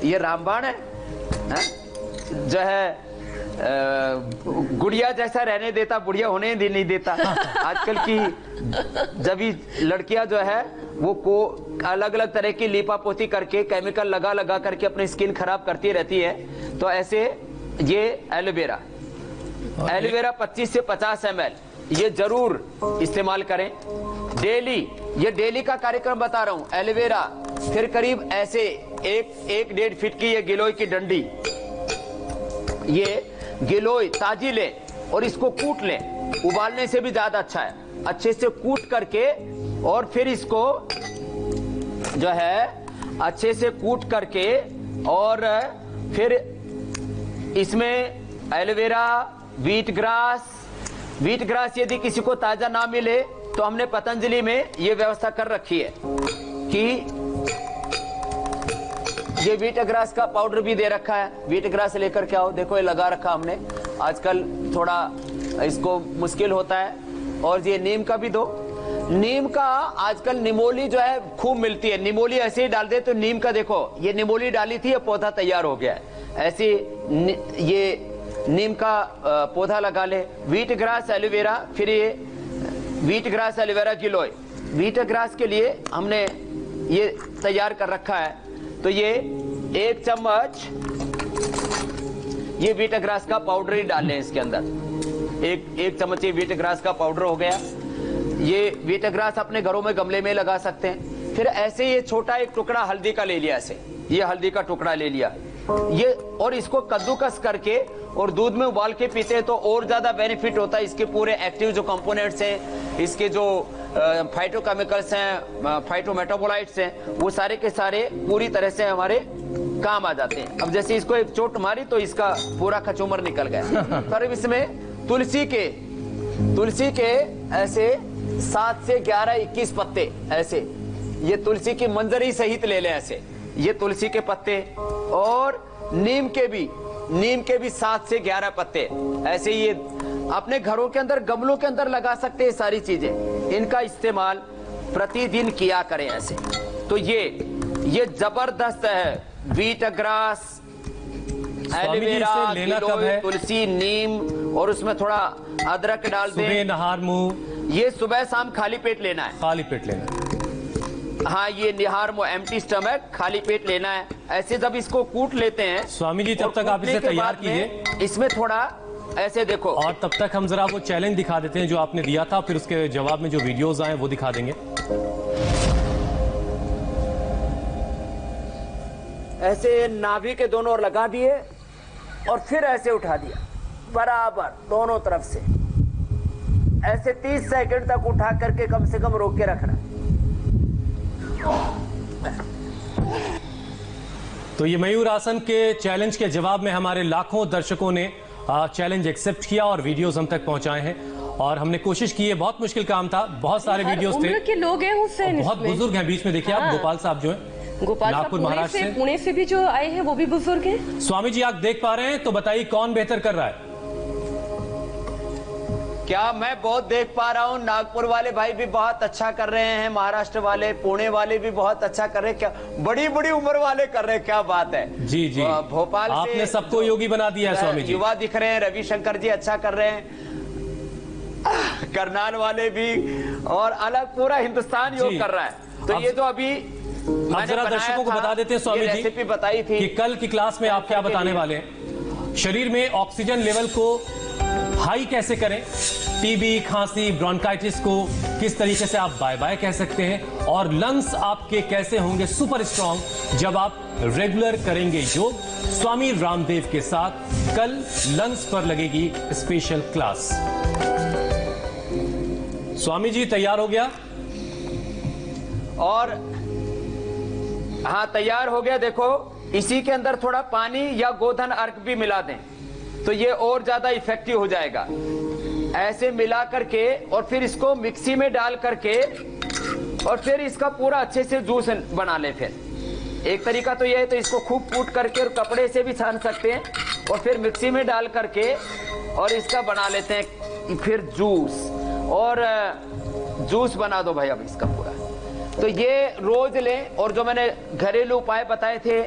Speaker 3: ये रामबाण है, जो है गुड़िया जैसा रहने देता, बुढ़िया होने नहीं देता। आजकल की जब लड़कियां जो है वो को अलग अलग तरह की लीपापोती करके केमिकल लगा लगा करके अपनी स्किन खराब करती रहती है, तो ऐसे ये एलोवेरा 25 से 50 ml ये जरूर इस्तेमाल करें डेली। ये डेली का कार्यक्रम बता रहा हूं। एलोवेरा फिर करीब ऐसे एक 1.5 फीट की ये गिलोय की डंडी, ये गिलोय ताजी ले और इसको कूट ले, उबालने से भी ज्यादा अच्छा है। अच्छे से कूट करके और फिर इसको जो है अच्छे से कूट करके और फिर इसमें एलोवेरा, व्हीट ग्रास यदि किसी को ताजा ना मिले तो हमने पतंजलि में ये व्यवस्था कर रखी है कि ये व्हीट ग्रास का पाउडर भी दे रखा है। व्हीट ग्रास लेकर के आओ, देखो ये लगा रखा हमने। आजकल थोड़ा इसको मुश्किल होता है। और ये नीम का भी दो। नीम का आजकल निमोली जो है खूब मिलती है, निमोली ऐसे ही डाल दे तो नीम का देखो, ये निमोली डाली थी, ये पौधा तैयार हो गया है। ऐसे ये नीम का पौधा लगा ले। व्हीट ग्रास, एलोवेरा, फिर ये व्हीट ग्रास, एलोवेरा, गिलोय। व्हीट ग्रास के लिए हमने ये तैयार कर रखा है। तो ये 1 चम्मच ये व्हीट ग्रास का पाउडर ही डाल लें इसके अंदर। एक चम्मच ये व्हीट ग्रास का पाउडर हो गया। ये व्हीट ग्रास अपने घरों में गमले में लगा सकते हैं। फिर ऐसे ये छोटा एक टुकड़ा हल्दी का ले लिया, ऐसे ये हल्दी का टुकड़ा ले लिया ये, और इसको कद्दूकस करके और दूध में उबाल के पीते हैं तो और ज्यादा बेनिफिट होता है। इसके पूरे एक्टिव जो कंपोनेंट्स हैं, इसके जो फाइटोकेमिकल्स हैं, फाइटोमेटाबोलाइट्स हैं, वो सारे के सारे पूरी तरह से हमारे काम आ जाते हैं। अब जैसे इसको एक चोट मारी तो इसका पूरा खचूमर निकल गया। फिर इसमें तुलसी के ऐसे 7 से 11, 21 पत्ते ऐसे, ये तुलसी की मंजरी सहित ले लें ऐसे, ये तुलसी के पत्ते, और नीम के भी 7 से 11 पत्ते ऐसे, ये अपने घरों के अंदर गमलों के अंदर लगा सकते हैं। सारी चीजें इनका इस्तेमाल प्रतिदिन किया करें ऐसे। तो ये जबरदस्त है। व्हीट ग्रास, एलोवेरा, गिलोय, तुलसी, नीम, और उसमें थोड़ा अदरक डाल दें।
Speaker 1: सुबह नहार मुंह,
Speaker 3: ये सुबह शाम खाली पेट लेना है।
Speaker 1: खाली पेट लेना है।
Speaker 3: हाँ, ये निहार मुंह, एम्प्टी स्टमक, खाली पेट लेना है। ऐसे जब इसको कूट लेते हैं
Speaker 1: स्वामी जी, तब तक आप इसे तैयार कीजिए।
Speaker 3: इसमें थोड़ा ऐसे देखो,
Speaker 1: और तब तक हम जरा वो चैलेंज दिखा देते हैं जो आपने दिया था, फिर उसके जवाब में जो वीडियोस आए वो दिखा देंगे।
Speaker 3: ऐसे नाभि के दोनों ओर लगा दिए और फिर ऐसे उठा दिया बराबर दोनों तरफ से। ऐसे 30 सेकंड तक उठा करके कम से कम रोक के रखना।
Speaker 1: तो ये मयूर आसन के चैलेंज के जवाब में हमारे लाखों दर्शकों ने चैलेंज एक्सेप्ट किया और वीडियोस हम तक पहुंचाए हैं। और हमने कोशिश की है, बहुत मुश्किल काम था, बहुत सारे वीडियोस थे।
Speaker 2: उम्र के लोग हैं हुसैन,
Speaker 1: बहुत बुजुर्ग हैं। बीच में देखिए आप गोपाल साहब जो हैं,
Speaker 2: गोपाल
Speaker 1: नागपुर महाराष्ट्र से,
Speaker 2: पुणे से भी जो आए हैं वो भी बुजुर्ग हैं।
Speaker 1: स्वामी जी आप देख पा रहे हैं, तो बताइए कौन बेहतर कर रहा है?
Speaker 3: क्या मैं बहुत देख पा रहा हूँ, नागपुर वाले भाई भी बहुत अच्छा कर रहे हैं, महाराष्ट्र वाले, पुणे वाले भी बहुत अच्छा कर रहे हैं। क्या बड़ी बड़ी उम्र वाले कर रहे हैं, क्या बात है।
Speaker 1: जी जी,
Speaker 3: भोपाल से
Speaker 1: आपने सबको योगी बना दिया है स्वामी जी।
Speaker 3: युवा दिख रहे हैं, रविशंकर जी अच्छा कर रहे हैं, करनाल वाले भी, और अलग पूरा हिंदुस्तान योग कर रहा है। तो ये जो अभी
Speaker 1: आप जरा दर्शकों को बता देते हैं स्वामी जी,
Speaker 3: रेसिपी बताई थी
Speaker 1: कि कल की क्लास में आप क्या बताने वाले हैं। शरीर में ऑक्सीजन लेवल को हाई कैसे करें, टीबी, खांसी, ब्रोंकाइटिस को किस तरीके से आप बाय बाय कह सकते हैं, और लंग्स आपके कैसे होंगे सुपर स्ट्रांग जब आप रेगुलर करेंगे योग। स्वामी रामदेव के साथ कल लंग्स पर लगेगी स्पेशल क्लास। स्वामी जी तैयार हो गया?
Speaker 3: और हाँ, तैयार हो गया। देखो, इसी के अंदर थोड़ा पानी या गोधन अर्क भी मिला दें तो ये और ज्यादा इफेक्टिव हो जाएगा। ऐसे मिला करके और फिर इसको मिक्सी में डाल करके और फिर इसका पूरा अच्छे से जूस बना ले। फिर एक तरीका तो ये है, तो इसको खूब कूट करके और कपड़े से भी छान सकते हैं, और फिर मिक्सी में डाल करके और इसका बना लेते हैं फिर जूस, और जूस बना दो भाई अब इसका पूरा। तो ये रोज लें, और जो मैंने घरेलू उपाय बताए थे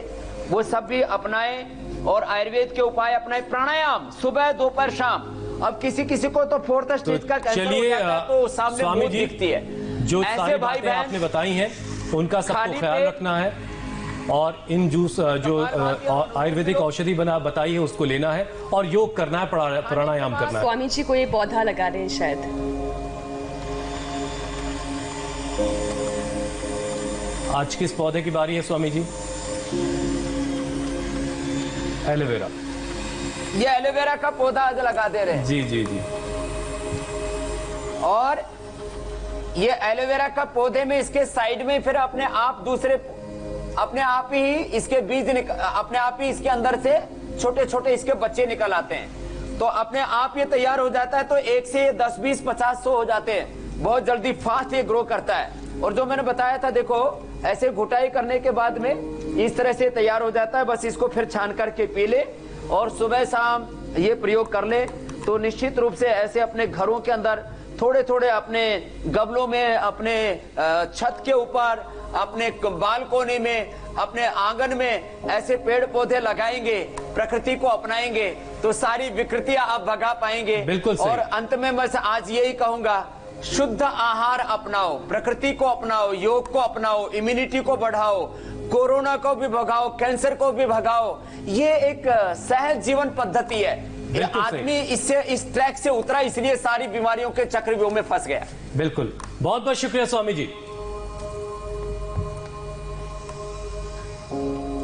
Speaker 3: वो सब भी अपनाएं, और आयुर्वेद के उपाय अपनाएं। प्राणायाम सुबह, दोपहर, शाम। अब किसी किसी को तो 4th स्टेज का कैंसर हो जाता है तो सामने मौत दिखती है।
Speaker 1: जो सारी बातें आपने बताई हैं उनका सबको ख्याल रखना है, और इन जूस जो आयुर्वेदिक औषधि बताई है उसको लेना है, और योग करना है, प्राणायाम करना है।
Speaker 2: स्वामी जी को ये पौधा लगा रहे हैं शायद।
Speaker 1: आज किस पौधे की बारी है स्वामी जी? एलोवेरा।
Speaker 3: ये एलोवेरा का पौधा आज लगा दे रहे हैं।
Speaker 1: जी जी जी।
Speaker 3: और ये एलोवेरा का पौधे में इसके साइड में फिर अपने आप ही इसके बीज अपने आप ही इसके अंदर से छोटे छोटे इसके बच्चे निकल आते हैं। तो अपने आप ये तैयार हो जाता है। तो एक से ये 10, 20, 50, 100 हो जाते हैं। बहुत जल्दी फास्ट ये ग्रो करता है। और जो मैंने बताया था, देखो ऐसे घुटाई करने के बाद में इस तरह से तैयार हो जाता है। बस इसको फिर छान करके पी ले और सुबह शाम ये प्रयोग कर ले तो निश्चित रूप से ऐसे अपने घरों के अंदर थोड़े थोड़े अपने गमलों में, अपने छत के ऊपर, अपने बालकोनी में, अपने आंगन में ऐसे पेड़ पौधे लगाएंगे, प्रकृति को अपनाएंगे तो सारी विकृतियां आप भगा पाएंगे।
Speaker 1: बिल्कुल सही।
Speaker 3: और अंत में मैं आज यही कहूंगा, शुद्ध आहार अपनाओ, प्रकृति को अपनाओ, योग को अपनाओ, इम्यूनिटी को बढ़ाओ, कोरोना को भी भगाओ, कैंसर को भी भगाओ। ये एक सहज जीवन पद्धति है। आदमी इससे इस ट्रैक से उतरा, इसलिए सारी बीमारियों के चक्रव्यूह में फंस गया।
Speaker 1: बिल्कुल, बहुत बहुत शुक्रिया स्वामी जी।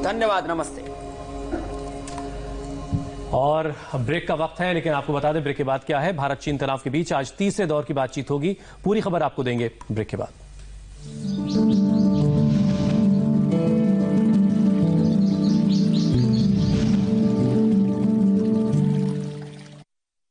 Speaker 3: धन्यवाद, नमस्ते।
Speaker 1: और ब्रेक का वक्त है, लेकिन आपको बता दें ब्रेक के बाद क्या है। भारत चीन तनाव के बीच आज तीसरे दौर की बातचीत होगी। पूरी खबर आपको देंगे ब्रेक के बाद।